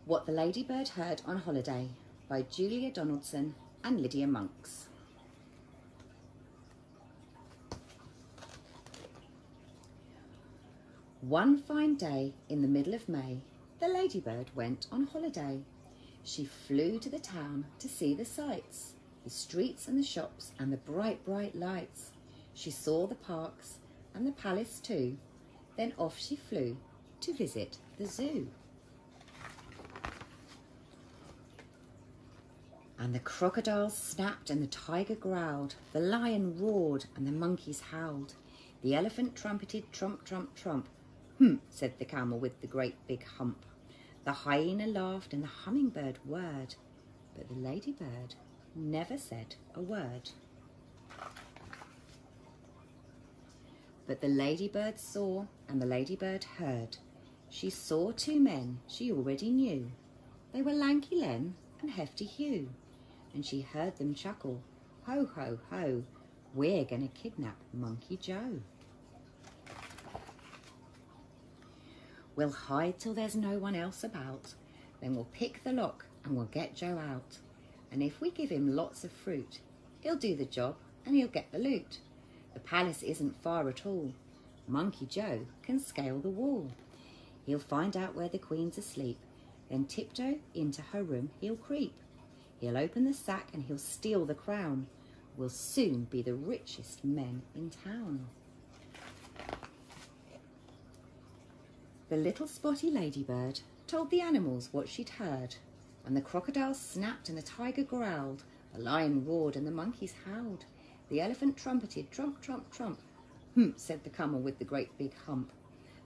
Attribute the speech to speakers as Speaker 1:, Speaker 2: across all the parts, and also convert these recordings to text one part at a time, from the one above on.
Speaker 1: What the Ladybird Heard on Holiday by Julia Donaldson and Lydia Monks. One fine day in the middle of May, the Ladybird went on holiday. She flew to the town to see the sights, the streets and the shops and the bright, bright lights. She saw the parks and the palace too. Then off she flew to visit the zoo. And the crocodile snapped and the tiger growled, the lion roared and the monkeys howled. The elephant trumpeted trump, trump, trump. Said the camel with the great big hump. The hyena laughed and the hummingbird whirred, but the ladybird never said a word. But the ladybird saw and the ladybird heard. She saw two men she already knew. They were Lanky Len and Hefty Hugh. And she heard them chuckle, ho, ho, ho, we're going to kidnap Monkey Joe. We'll hide till there's no one else about, then we'll pick the lock and we'll get Joe out. And if we give him lots of fruit, he'll do the job and he'll get the loot. The palace isn't far at all. Monkey Joe can scale the wall. He'll find out where the queen's asleep, then tiptoe into her room he'll creep. He'll open the sack and he'll steal the crown. We'll soon be the richest men in town. The little spotty ladybird told the animals what she'd heard. And the crocodile snapped and the tiger growled, the lion roared and the monkeys howled. The elephant trumpeted trump, trump, trump. Said the camel with the great big hump.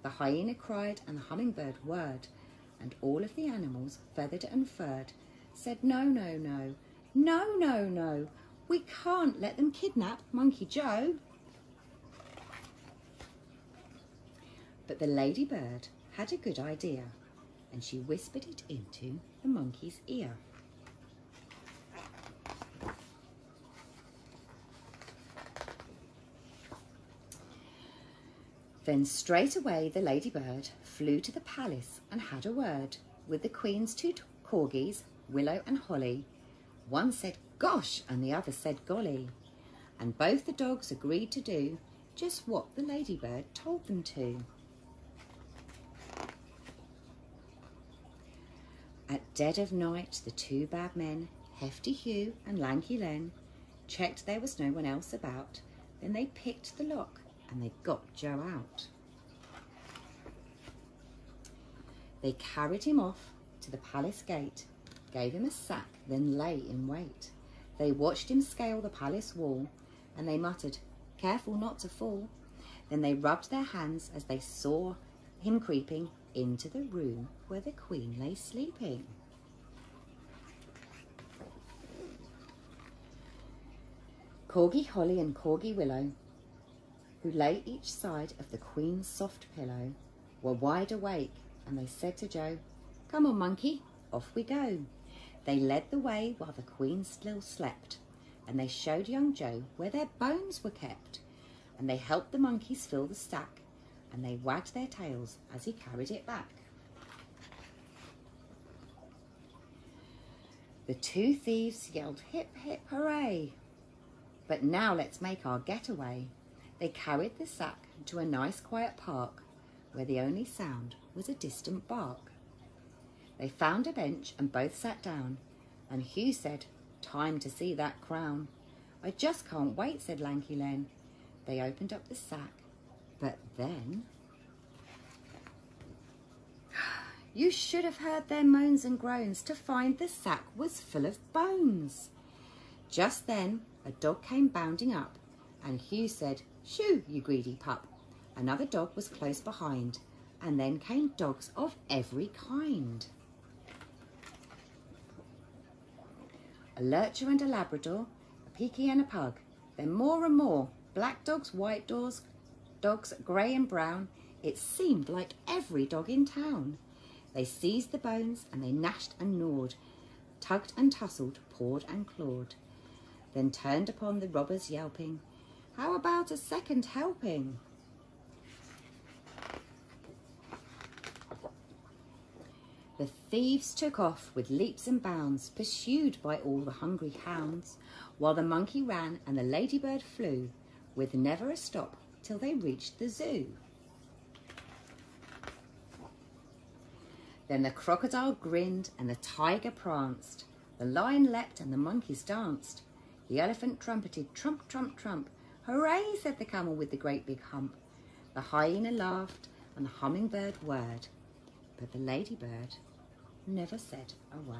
Speaker 1: The hyena cried and the hummingbird whirred. And all of the animals, feathered and furred, said no, no, no, no, no, no, we can't let them kidnap Monkey Joe. But the ladybird had a good idea, and she whispered it into the monkey's ear. Then straight away the ladybird flew to the palace and had a word with the queen's two corgis, Willow and Holly. One said gosh and the other said golly, and both the dogs agreed to do just what the ladybird told them to. At dead of night the two bad men, Hefty Hugh and Lanky Len, checked there was no one else about. Then they picked the lock and they got Joe out. They carried him off to the palace gate, gave him a sack, then lay in wait. They watched him scale the palace wall, and they muttered, careful not to fall. Then they rubbed their hands as they saw him creeping into the room where the queen lay sleeping. Corgi Holly and Corgi Willow, who lay each side of the queen's soft pillow, were wide awake, and they said to Joe, come on, monkey, off we go. They led the way while the queen still slept, and they showed young Joe where their bones were kept, and they helped the monkeys fill the stack, and they wagged their tails as he carried it back. The two thieves yelled hip, hip, hooray! But now let's make our getaway. They carried the sack to a nice quiet park, where the only sound was a distant bark. They found a bench and both sat down, and Hugh said, time to see that crown. I just can't wait, said Lanky Len. They opened up the sack, but then... You should have heard their moans and groans to find the sack was full of bones. Just then a dog came bounding up, and Hugh said, shoo, you greedy pup. Another dog was close behind, and then came dogs of every kind. A lurcher and a Labrador, a Pekie and a Pug, then more and more, black dogs, white dogs, grey and brown. It seemed like every dog in town. They seized the bones and they gnashed and gnawed, tugged and tussled, pawed and clawed, then turned upon the robbers yelping, how about a second helping? The thieves took off with leaps and bounds, pursued by all the hungry hounds, while the monkey ran and the ladybird flew, with never a stop till they reached the zoo. Then the crocodile grinned and the tiger pranced, the lion leapt and the monkeys danced, the elephant trumpeted trump, trump, trump. Hooray, said the camel with the great big hump. The hyena laughed and the hummingbird whirred, but the ladybird never said a word.